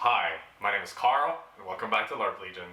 Hi, my name is Carl, and welcome back to Larp Legion.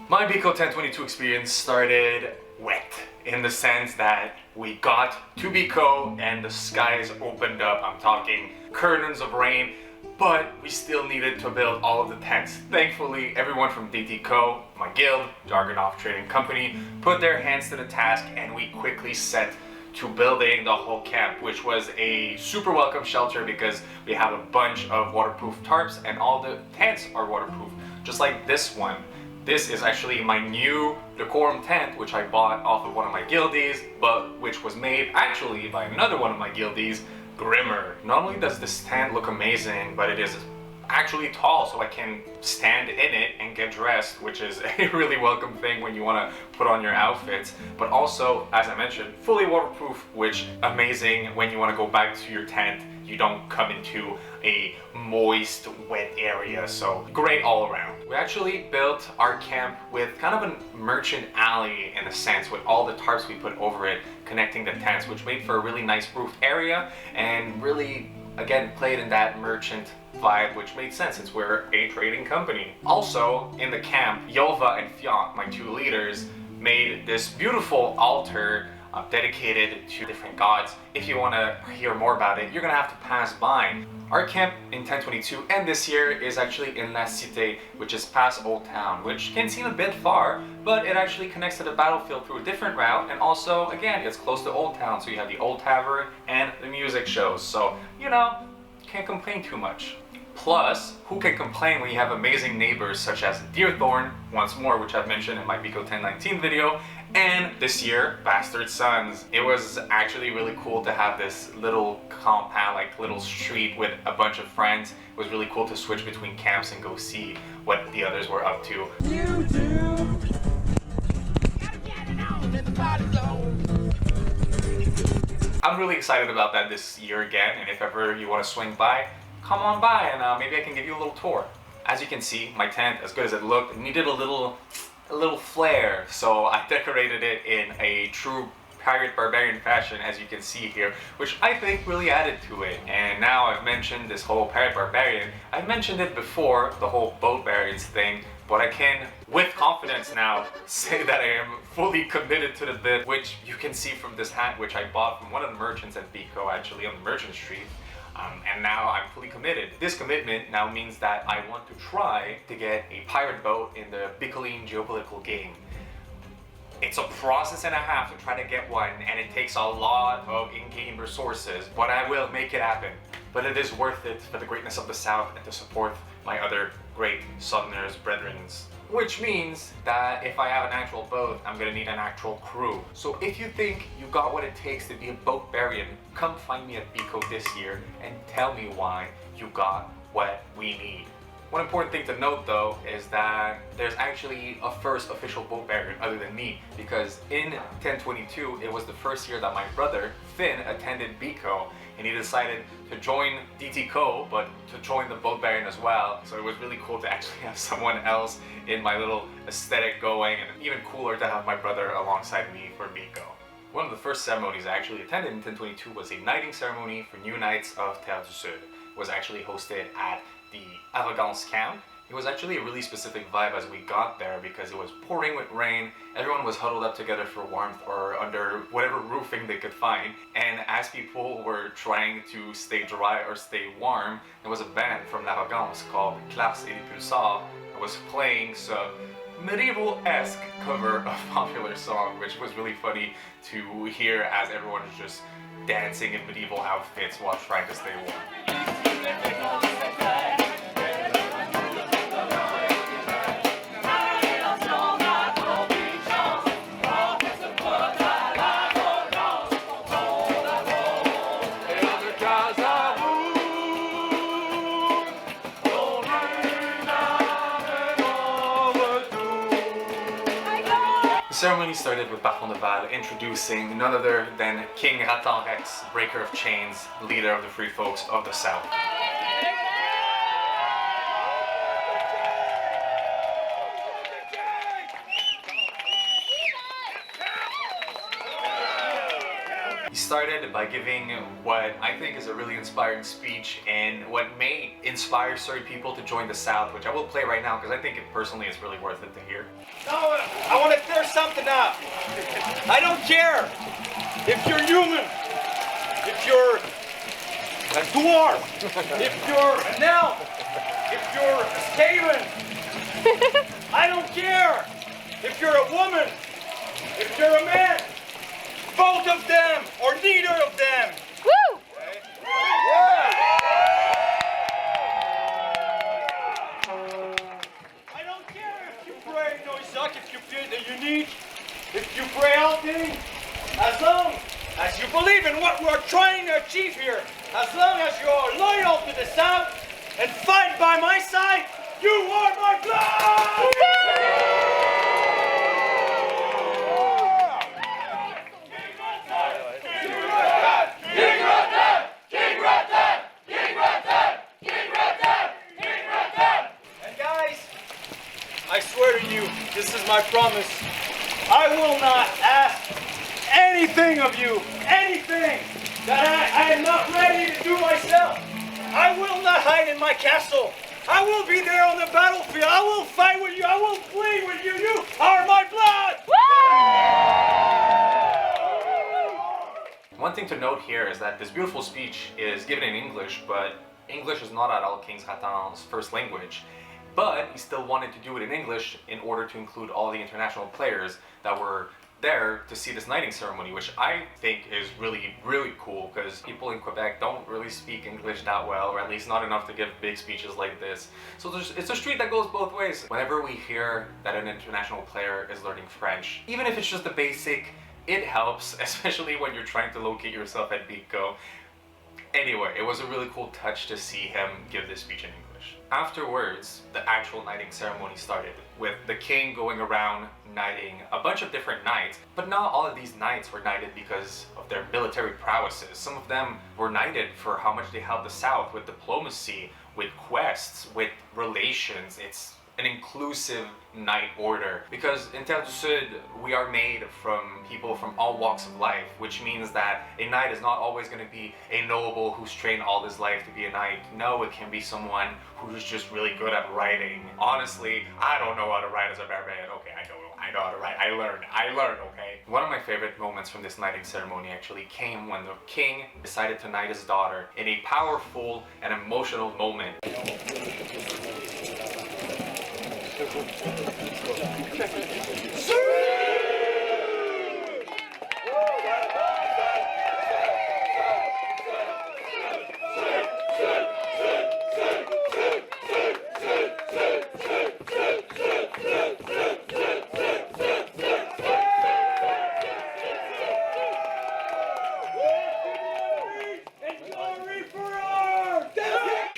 My Bico 1022 experience started wet in the sense that we got to Bico and the skies opened up. I'm talking curtains of rain, but we still needed to build all of the tents. Thankfully, everyone from DTCO, my guild, Jargonoff Trading Company, put their hands to the task and we quickly set to building the whole camp, which was a super welcome shelter because we have a bunch of waterproof tarps and all the tents are waterproof, just like this one. This is actually my new decorum tent, which I bought off of one of my guildies, but which was made actually by another one of my guildies, Grimmer. Not only does this tent look amazing, but it is actually tall, so I can stand in it and get dressed, which is a really welcome thing when you want to put on your outfits. But also, as I mentioned, fully waterproof, which amazing when you want to go back to your tent. You don't come into a moist, wet area, so great all around. We actually built our camp with kind of a merchant alley in a sense, with all the tarps we put over it, connecting the tents, which made for a really nice roofed area and really, again, played in that merchant vibe, which made sense since we're a trading company. Also, in the camp, Yova and Fiat, my two leaders, made this beautiful altar dedicated to different gods. If you want to hear more about it, you're gonna have to pass by. Our camp in 1022 and this year is actually in La Cité, which is past Old Town, which can seem a bit far, but it actually connects to the battlefield through a different route, and also, again, it's close to Old Town, so you have the Old Tavern and the music shows, so, you know, can't complain too much. Plus, who can complain when you have amazing neighbors such as Deerthorn, once more, which I've mentioned in my Bico 1019 video, and this year, Bastard Sons. It was actually really cool to have this little compound, like little street with a bunch of friends. It was really cool to switch between camps and go see what the others were up to. I'm really excited about that this year again, and if ever you want to swing by, come on by and maybe I can give you a little tour. As you can see, my tent, as good as it looked, needed a little flair, so I decorated it in a true pirate barbarian fashion, as you can see here, which I think really added to it. And now I've mentioned this whole pirate barbarian, I've mentioned it before, the whole boat variants thing, but I can, with confidence now, say that I am fully committed to the bit, which you can see from this hat, which I bought from one of the merchants at Bico, actually on the Merchant Street. And now I'm fully committed. This commitment now means that I want to try to get a pirate boat in the Bicolline geopolitical game. It's a process and a half to try to get one, and it takes a lot of in-game resources, but I will make it happen. But it is worth it for the greatness of the South and to support my other great Southerners brethrens. Which means that if I have an actual boat, I'm gonna need an actual crew. So if you think you got what it takes to be a boat barbarian, come find me at Bico this year and tell me why you got what we need. One important thing to note though is that there's actually a first official boat barbarian other than me, because in 1022 it was the first year that my brother Finn attended Bico, and he decided to join DTCO, but to join the boat barbarian as well. So it was really cool to actually have someone else in my little aesthetic going, and even cooler to have my brother alongside me for Bico. One of the first ceremonies I actually attended in 1022 was a knighting ceremony for new knights of Terre du Sud. It was actually hosted at the Arrogance camp. It was actually a really specific vibe as we got there because it was pouring with rain. Everyone was huddled up together for warmth or under whatever roofing they could find. And as people were trying to stay dry or stay warm, there was a band from l'Arrogance called Classe et les Pulsars that was playing some medieval-esque cover of a popular song, which was really funny to hear as everyone was just dancing in medieval outfits while trying to stay warm. The ceremony started with Pt.1 introducing none other than King Ratan Rex, Breaker of Chains, leader of the Free Folks of the South. He started by giving what I think is a really inspiring speech and what may inspire certain people to join the South, which I will play right now because I think it personally is really worth it to hear. No, I want to clear something up. I don't care if you're human, if you're a dwarf, if you're an elf, if you're a skaven. I don't care if you're a woman, if you're a man. Both of them, or neither of them. Woo! Okay? Yeah! I don't care if you pray Noisak, if you feel the unique, if you pray anything, as long as you believe in what we're trying to achieve here, as long as you are loyal to the South and fight by my side, you are my blood! I swear to you, this is my promise. I will not ask anything of you, anything that I am not ready to do myself. I will not hide in my castle. I will be there on the battlefield. I will fight with you. I will plead with you. You are my blood. One thing to note here is that this beautiful speech is given in English, but English is not at all King Ratan's first language. But he still wanted to do it in English in order to include all the international players that were there to see this knighting ceremony, which I think is really, really cool because people in Quebec don't really speak English that well, or at least not enough to give big speeches like this. So it's a street that goes both ways. Whenever we hear that an international player is learning French, even if it's just the basic, it helps, especially when you're trying to locate yourself at Bico. Anyway, it was a really cool touch to see him give this speech in English. Afterwards, the actual knighting ceremony started, with the king going around knighting a bunch of different knights, but not all of these knights were knighted because of their military prowesses. Some of them were knighted for how much they helped the South with diplomacy, with quests, with relations. It's an inclusive knight order because in Terre du Sud we are made from people from all walks of life, which means that a knight is not always going to be a noble who's trained all his life to be a knight. No, it can be someone who's just really good at writing. Honestly, I don't know how to write as a barbarian. Okay, I don't know. I know how to write. I learned, okay? One of my favorite moments from this knighting ceremony actually came when the king decided to knight his daughter in a powerful and emotional moment.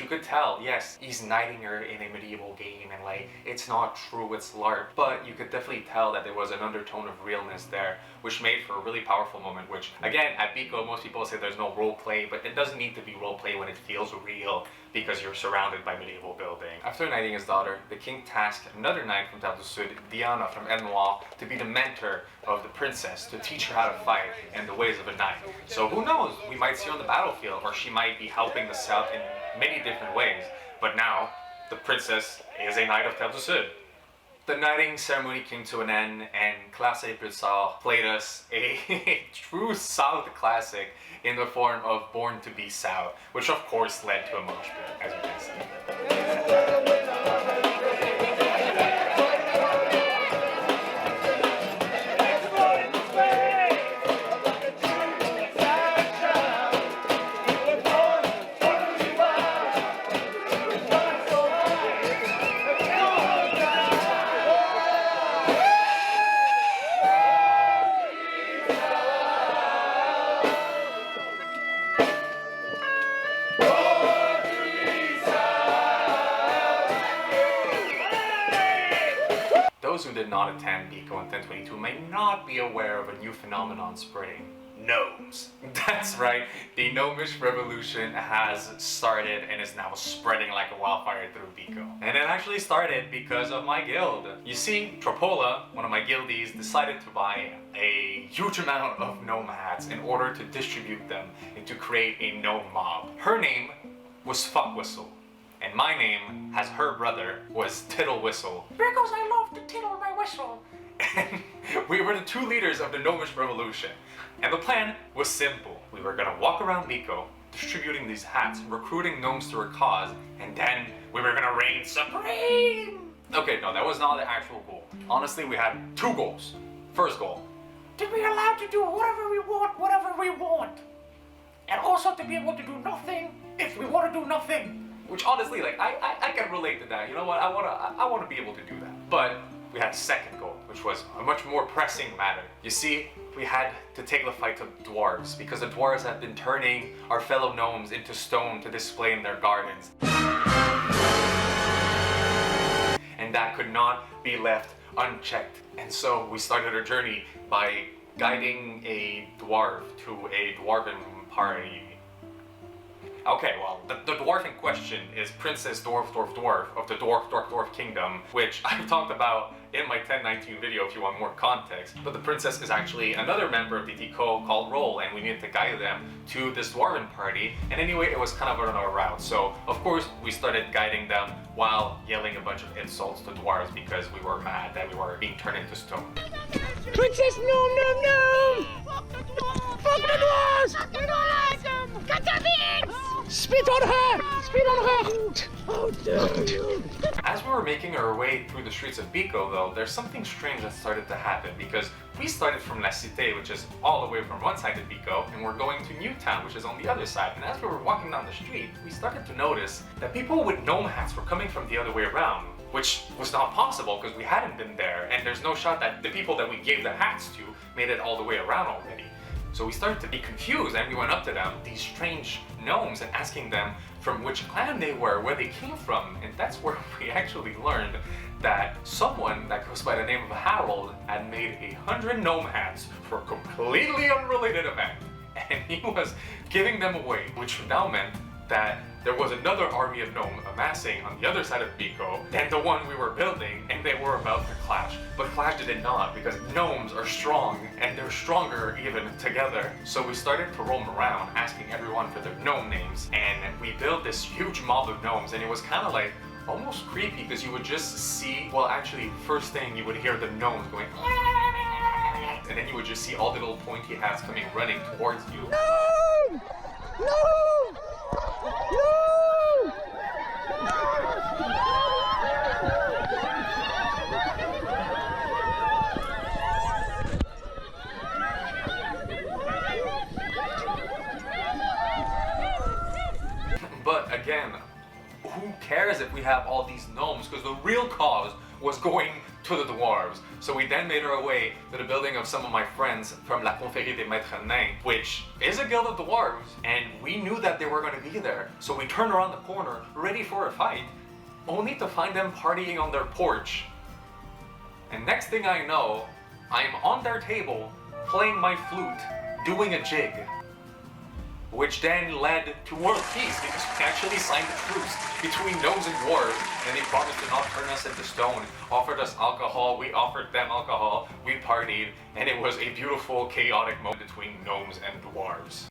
You could tell, yes, he's knighting her in a medieval game and like, it's not true, it's Larp, but you could definitely tell that there was an undertone of realness there, which made for a really powerful moment, which again, at Bico, most people say there's no role play, but it doesn't need to be role play when it feels real because you're surrounded by medieval building. After knighting his daughter, the king tasked another knight from Terre du Sud, Diana from El Noir, to be the mentor of the princess, to teach her how to fight and the ways of a knight. So who knows, we might see her on the battlefield, or she might be helping the South in many different ways. But now, the princess is a knight of Terre du Sud. The knighting ceremony came to an end, and Classe Pulsar played us a true South classic in the form of Born to be South, which of course led to a mosh pit, as you can see. on 10, Bico, and 1022 may not be aware of a new phenomenon spreading. Gnomes. That's right, the Gnomish revolution has started and is now spreading like a wildfire through Bico. And it actually started because of my guild. You see, Tropola, one of my guildies, decided to buy a huge amount of gnome hats in order to distribute them and to create a gnome mob. Her name was Fuckwhistle, and my name, as her brother, was Tittle Whistle. Because I love to tittle my whistle. And we were the two leaders of the Gnomish revolution. And the plan was simple. We were gonna walk around Bico, distributing these hats, recruiting gnomes to our cause, and then we were gonna reign supreme! Okay, no, that was not the actual goal. Honestly, we had two goals. First goal, to be allowed to do whatever we want, whatever we want. And also to be able to do nothing if we want to do nothing. Which honestly, like, I can relate to that. You know what, I wanna be able to do that. But we had a second goal, which was a much more pressing matter. You see, we had to take the fight to dwarves, because the dwarves have been turning our fellow gnomes into stone to display in their gardens. And that could not be left unchecked. And so we started our journey by guiding a dwarf to a dwarven party. Okay, well, the dwarf in question is Princess Dwarf of the Dwarf Kingdom, which I've talked about in my 1019 video if you want more context. But the princess is actually another member of the Bico called Roll, and we needed to guide them to this dwarven party. And anyway, it was kind of on our route. So, of course, we started guiding them while yelling a bunch of insults to dwarves because we were mad that we were being turned into stone. Princess Gnome, Gnome, Gnome! Fuck the dwarves! Fuck the dwarves! Cut the beans! Spit on her! Spit on her! How dare you! As we were making our way through the streets of Bico, though, there's something strange that started to happen because we started from La Cité, which is all the way from one side of Bico, and we're going to Newtown, which is on the other side. And as we were walking down the street, we started to notice that people with gnome hats were coming from the other way around, which was not possible because we hadn't been there, and there's no shot that the people that we gave the hats to made it all the way around already. So we started to be confused, and we went up to them, these strange gnomes, and asking them from which clan they were, where they came from. And that's where we actually learned that someone that goes by the name of Harold had made 100 gnome hats for a completely unrelated event. And he was giving them away, which now meant that there was another army of gnome amassing on the other side of Bico than the one we were building, and they were about to clash. But clash did not, because gnomes are strong, and they're stronger even together. So we started to roam around asking everyone for their gnome names, and we built this huge mob of gnomes, and it was kind of like almost creepy because you would just see, well actually first thing you would hear the gnomes going and then you would just see all the little pointy hats coming running towards you. No! No! No! But again, who cares if we have all these gnomes, because the real cause was going to the dwarves. So we then made our way to the building of some of my friends from La Confrérie des Maîtres Nains, which is a guild of dwarves, and we knew that they were going to be there. So we turned around the corner, ready for a fight, only to find them partying on their porch. And next thing I know, I'm on their table, playing my flute, doing a jig. Which then led to world peace, because we actually signed a truce between gnomes and dwarves, and they promised to not turn us into stone, offered us alcohol, we offered them alcohol, we partied, and it was a beautiful, chaotic moment between gnomes and dwarves.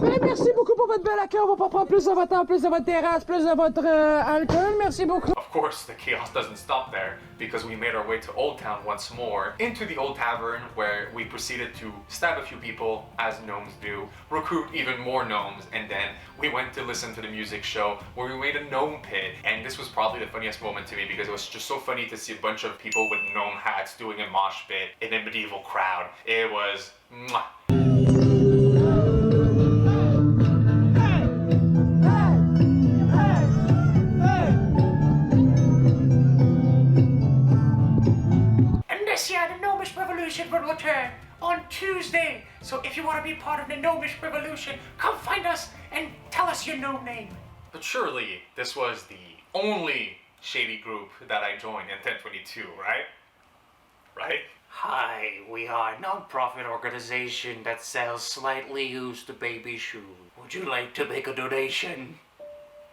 Ben, merci beaucoup pour votre bel accueil. On va pas prendre plus de votre temps, plus de votre terrasse, plus de votre alcool. Merci beaucoup. Of course, the chaos doesn't stop there, because we made our way to Old Town once more, into the old tavern, where we proceeded to stab a few people, as gnomes do, recruit even more gnomes, and then we went to listen to the music show, where we made a gnome pit, and this was probably the funniest moment to me, because it was just so funny to see a bunch of people with gnome hats doing a mosh pit in a medieval crowd. It was mwah. The Gnomish Revolution will return on Tuesday. So if you want to be part of the Gnomish Revolution, come find us and tell us your gnome name. But surely this was the only shady group that I joined in 1022, right? like? Hi, we are a non-profit organization that sells slightly used baby shoes. Would you like to make a donation?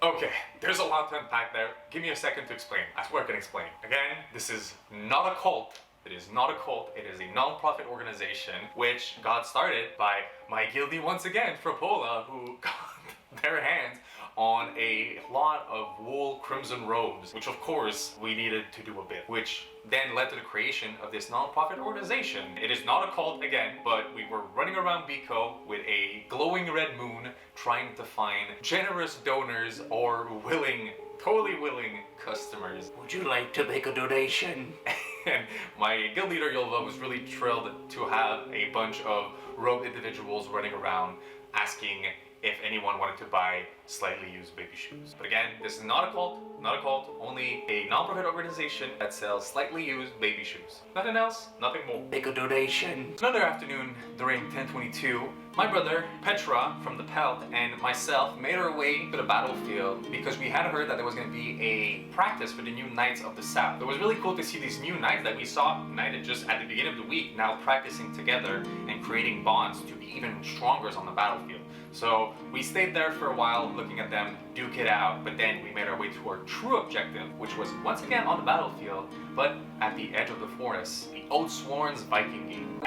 Okay, there's a lot to unpack there. Give me a second to explain. I swear I can explain. Again, this is not a cult. It is not a cult. It is a non-profit organization which got started by my guildie once again, Frapola, who got their hands on a lot of wool crimson robes, which of course we needed to do a bit, which then led to the creation of this non-profit organization. It is not a cult again, but we were running around Bico with a glowing red moon trying to find generous donors or totally willing customers. Would you like to make a donation? And my guild leader Yolva was really thrilled to have a bunch of rogue individuals running around asking if anyone wanted to buy slightly used baby shoes. But again, this is not a cult, only a non-profit organization that sells slightly used baby shoes. Nothing else, nothing more. Make a donation. Another afternoon during 1022, my brother Petra from the Pelt and myself made our way to the battlefield because we had heard that there was going to be a practice for the new Knights of the South. It was really cool to see these new knights that we saw united just at the beginning of the week now practicing together and creating bonds to be even stronger on the battlefield. So we stayed there for a while looking at them duke it out, but then we made our way to our true objective, which was once again on the battlefield, but at the edge of the forest, the Oathsworn's Viking Games.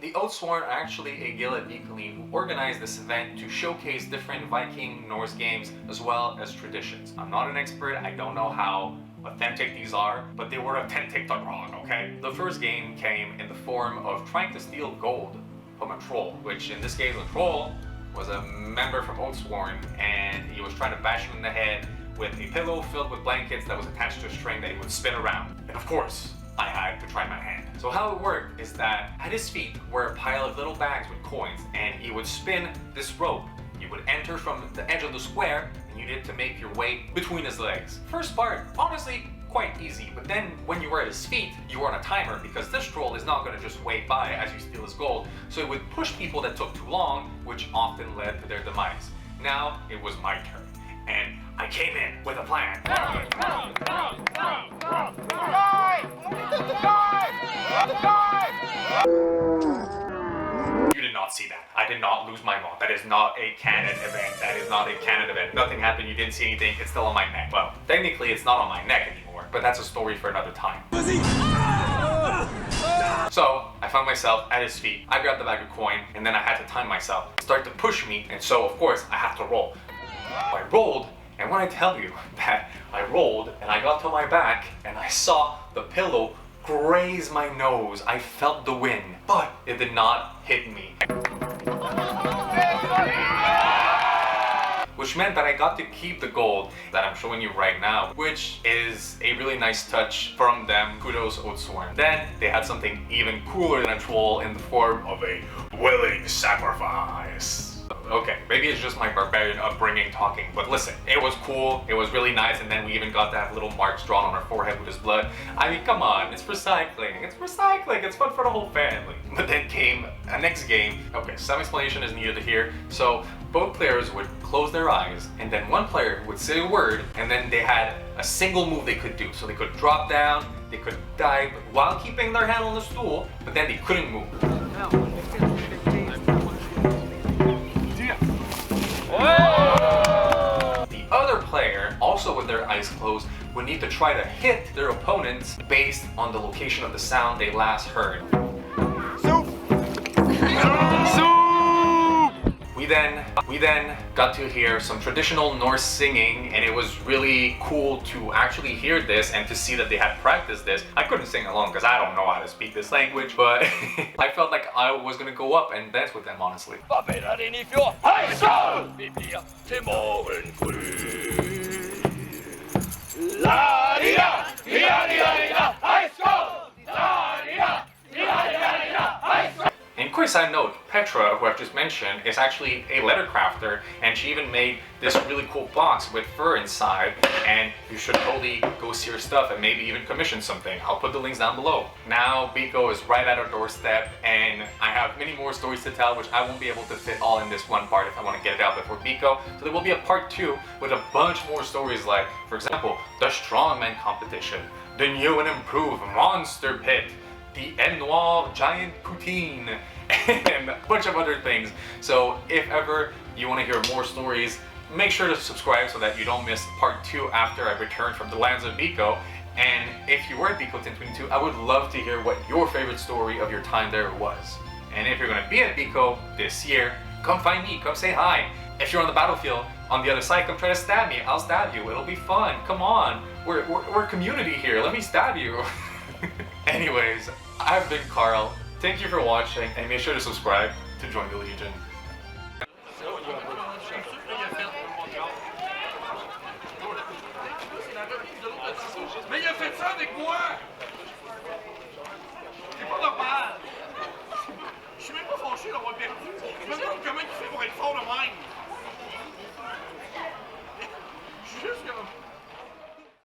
The Oathsworn are actually a guild at Bicolline who organized this event to showcase different Viking Norse games as well as traditions. I'm not an expert, I don't know how authentic these are, but they were authentic to wrong, okay? The first game came in the form of trying to steal gold from a troll, which in this case, a troll was a member from Oathsworn, and he was trying to bash him in the head with a pillow filled with blankets that was attached to a string that he would spin around. And of course, I had to try my hand. So how it worked is that at his feet were a pile of little bags with coins, and he would spin this rope. You would enter from the edge of the square, and you needed to make your way between his legs. First part, honestly, quite easy, but then when you were at his feet, you were on a timer because this troll is not going to just wait by as you steal his gold, so it would push people that took too long, which often led to their demise. Now, it was my turn, and I came in with a plan. You did not see that. I did not lose my mod. That is not a canon event. That is not a canon event. Nothing happened. You didn't see anything. It's still on my neck. Well, technically it's not on my neck anymore, but that's a story for another time. So I found myself at his feet. I grabbed the bag of coin, and then I had to time myself. Start to push me, and so of course I have to roll. I rolled, and when I tell you that I rolled and I got to my back and I saw the pillow graze my nose, I felt the wind, but it did not hit me. Which meant that I got to keep the gold that I'm showing you right now, which is a really nice touch from them. Kudos Oathsworn. Then they had something even cooler than a troll in the form of a willing sacrifice. Okay, maybe it's just my barbarian upbringing talking, but listen, it was cool, it was really nice, and then we even got to have little marks drawn on our forehead with his blood. I mean, come on, it's recycling, it's fun for the whole family. But then came a next game. Okay, some explanation is needed here. So both players would close their eyes, and then one player would say a word, and then they had a single move they could do. So they could drop down, they could dive while keeping their hand on the stool, but then they couldn't move. The other player, also with their eyes closed, would need to try to hit their opponents based on the location of the sound they last heard. Soup! We then got to hear some traditional Norse singing, and it was really cool to actually hear this and to see that they had practiced this. I couldn't sing along because I don't know how to speak this language, but I felt like I was gonna go up and dance with them, honestly. And quick side note, Petra, who I've just mentioned, is actually a letter crafter, and she even made this really cool box with fur inside, and you should totally go see her stuff and maybe even commission something. I'll put the links down below. Now Bico is right at our doorstep, and I have many more stories to tell, which I won't be able to fit all in this one part if I want to get it out before Bico. So there will be a part 2 with a bunch more stories like, for example, the Strongman competition, the new and improved Monster Pit, the El Noir Giant Poutine, and a bunch of other things. So if ever you want to hear more stories, make sure to subscribe so that you don't miss part 2 after I return from the lands of Bico. And if you were at Bico 1022, I would love to hear what your favorite story of your time there was. And if you're going to be at Bico this year, come find me, come say hi. If you're on the battlefield on the other side, come try to stab me. I'll stab you. It'll be fun. Come on. We're a community here. Let me stab you. Anyways, I've been Carl. Thank you for watching, and make sure to subscribe to join the Legion. Mais il a fait ça avec moi! C'est pas normal! Je suis même pas fâché d'avoir perdu. Je me demande comment il fait pour être fort de même.